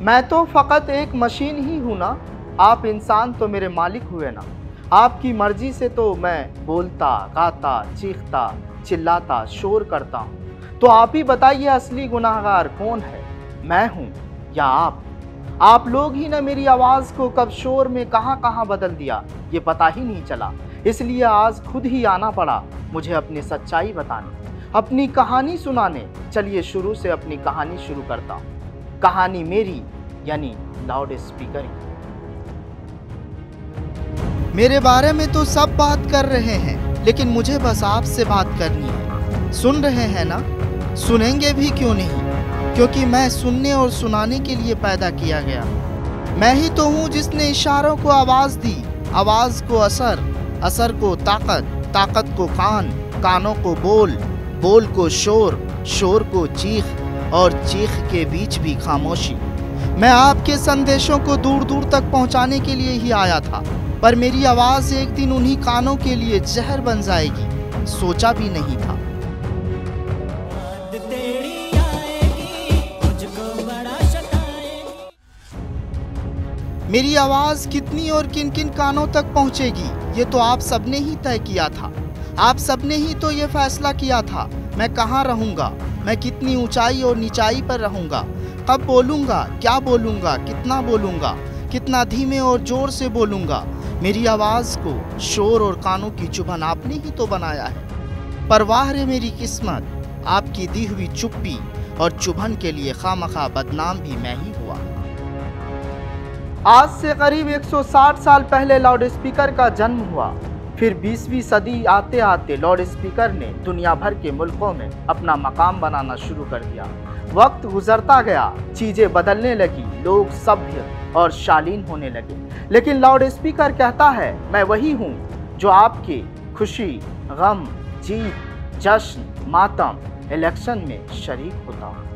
मैं तो फ़कत एक मशीन ही हूँ ना, आप इंसान तो मेरे मालिक हुए ना। आपकी मर्जी से तो मैं बोलता, गाता, चीखता, चिल्लाता, शोर करता हूँ। तो आप ही बताइए असली गुनाहगार कौन है, मैं हूँ या आप? आप लोग ही ना मेरी आवाज़ को कब शोर में कहाँ कहाँ बदल दिया, ये पता ही नहीं चला। इसलिए आज खुद ही आना पड़ा मुझे अपनी सच्चाई बताने, अपनी कहानी सुनाने। चलिए शुरू से अपनी कहानी शुरू करता हूँ। कहानी मेरी यानी लाउड स्पीकर की। मेरे बारे में तो सब बात कर रहे हैं, लेकिन मुझे बस आपसे बात करनी है। सुन रहे हैं ना? सुनेंगे भी क्यों नहीं, क्योंकि मैं सुनने और सुनाने के लिए पैदा किया गया। मैं ही तो हूँ जिसने इशारों को आवाज़ दी, आवाज़ को असर, असर को ताकत, ताकत को कान, कानों को बोल, बोल को शोर, शोर को चीख और चीख के बीच भी खामोशी। मैं आपके संदेशों को दूर दूर तक पहुंचाने के लिए ही आया था, पर मेरी आवाज़ एक दिन उन्हीं कानों के लिए जहर बन जाएगी, सोचा भी नहीं था। मेरी आवाज़ कितनी और किन किन कानों तक पहुंचेगी, ये तो आप सबने ही तय किया था। आप सबने ही तो ये फैसला किया था मैं कहाँ रहूँगा, मैं कितनी ऊंचाई और नीचाई पर रहूँगा, कब बोलूँगा, क्या बोलूँगा, कितना बोलूँगा, कितना धीमे और ज़ोर से बोलूँगा। मेरी आवाज़ को शोर और कानों की चुभन आपने ही तो बनाया है। परवाह रे मेरी किस्मत, आपकी दी हुई चुप्पी और चुभन के लिए खामखा बदनाम भी मैं ही हुआ। आज से करीब 160 साल पहले लाउड स्पीकर का जन्म हुआ। फिर 20वीं सदी आते आते लाउड स्पीकर ने दुनिया भर के मुल्कों में अपना मकाम बनाना शुरू कर दिया। वक्त गुजरता गया, चीज़ें बदलने लगी, लोग सभ्य और शालीन होने लगे। लेकिन लाउड स्पीकर कहता है मैं वही हूँ जो आपके खुशी, गम, जीत, जश्न, मातम, इलेक्शन में शरीक होता हूँ।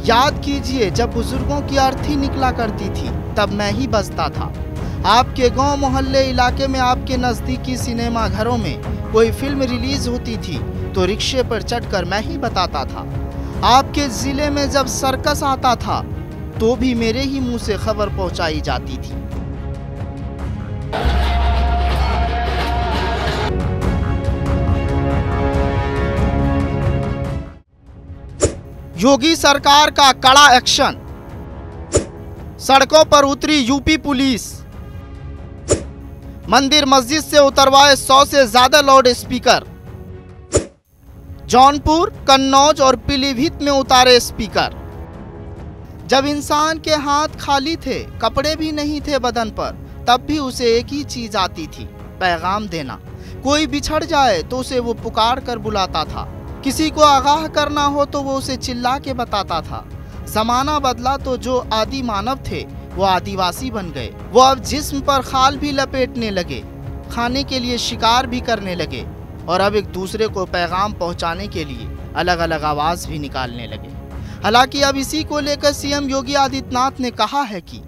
याद कीजिए जब बुजुर्गों की अर्थी निकला करती थी, तब मैं ही बजता था। आपके गांव मोहल्ले इलाके में, आपके नज़दीकी सिनेमा घरों में कोई फिल्म रिलीज होती थी तो रिक्शे पर चढ़कर मैं ही बताता था। आपके ज़िले में जब सर्कस आता था तो भी मेरे ही मुंह से खबर पहुंचाई जाती थी। योगी सरकार का कड़ा एक्शन, सड़कों पर उतरी यूपी पुलिस, मंदिर मस्जिद से उतरवाए 100 से ज्यादा लाउड स्पीकर, जौनपुर, कन्नौज और पीलीभीत में उतारे स्पीकर। जब इंसान के हाथ खाली थे, कपड़े भी नहीं थे बदन पर, तब भी उसे एक ही चीज आती थी, पैगाम देना। कोई बिछड़ जाए तो उसे वो पुकार कर बुलाता था, किसी को आगाह करना हो तो वो उसे चिल्ला के बताता था। जमाना बदला तो जो आदि मानव थे वो आदिवासी बन गए। वो अब जिस्म पर खाल भी लपेटने लगे, खाने के लिए शिकार भी करने लगे और अब एक दूसरे को पैगाम पहुंचाने के लिए अलग अलग आवाज़ भी निकालने लगे। हालांकि अब इसी को लेकर सीएम योगी आदित्यनाथ ने कहा है कि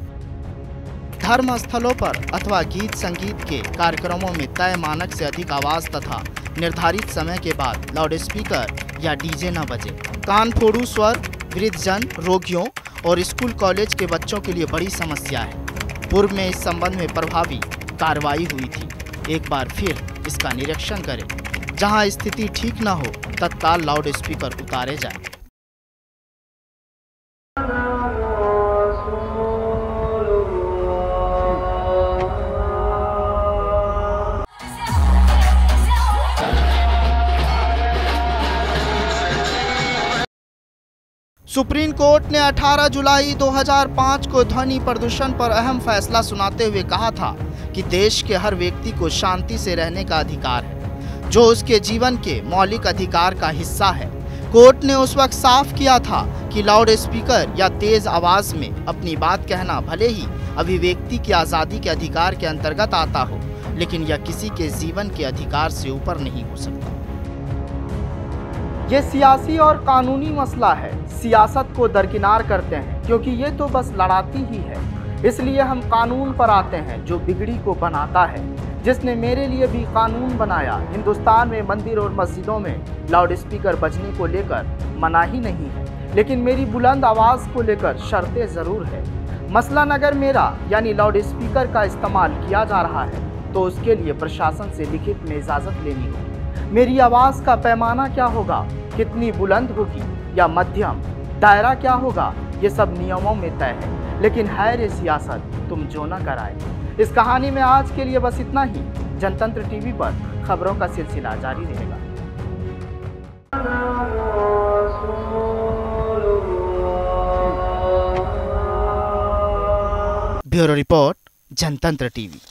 धर्म स्थलों पर अथवा गीत संगीत के कार्यक्रमों में तय मानक से अधिक आवाज़ तथा निर्धारित समय के बाद लाउड स्पीकर या डीजे न बजे। कान फोड़ू स्वर वृद्धजन, रोगियों और स्कूल कॉलेज के बच्चों के लिए बड़ी समस्या है। पूर्व में इस संबंध में प्रभावी कार्रवाई हुई थी। एक बार फिर इसका निरीक्षण करें। जहां स्थिति ठीक न हो तत्काल लाउड स्पीकर उतारे जाए। सुप्रीम कोर्ट ने 18 जुलाई 2005 को ध्वनि प्रदूषण पर अहम फैसला सुनाते हुए कहा था कि देश के हर व्यक्ति को शांति से रहने का अधिकार है, जो उसके जीवन के मौलिक अधिकार का हिस्सा है। कोर्ट ने उस वक्त साफ किया था कि लाउड स्पीकर या तेज आवाज में अपनी बात कहना भले ही अभिव्यक्ति की आज़ादी के अधिकार के अंतर्गत आता हो, लेकिन यह किसी के जीवन के अधिकार से ऊपर नहीं हो सकता। ये सियासी और कानूनी मसला है। सियासत को दरकिनार करते हैं क्योंकि ये तो बस लड़ाती ही है। इसलिए हम कानून पर आते हैं जो बिगड़ी को बनाता है। जिसने मेरे लिए भी कानून बनाया। हिंदुस्तान में मंदिर और मस्जिदों में लाउड स्पीकर बजने को लेकर मनाही नहीं है, लेकिन मेरी बुलंद आवाज़ को लेकर शर्तें ज़रूर है। मसलन अगर मेरा यानी लाउड स्पीकर का इस्तेमाल किया जा रहा है तो उसके लिए प्रशासन से लिखित में इजाज़त लेनी होगी। मेरी आवाज़ का पैमाना क्या होगा, कितनी बुलंद होगी या मध्यम, दायरा क्या होगा, ये सब नियमों में तय है। लेकिन है रे सियासत तुम जो न कराए। इस कहानी में आज के लिए बस इतना ही। जनतंत्र टीवी पर खबरों का सिलसिला जारी रहेगा। ब्यूरो रिपोर्ट, जनतंत्र टीवी।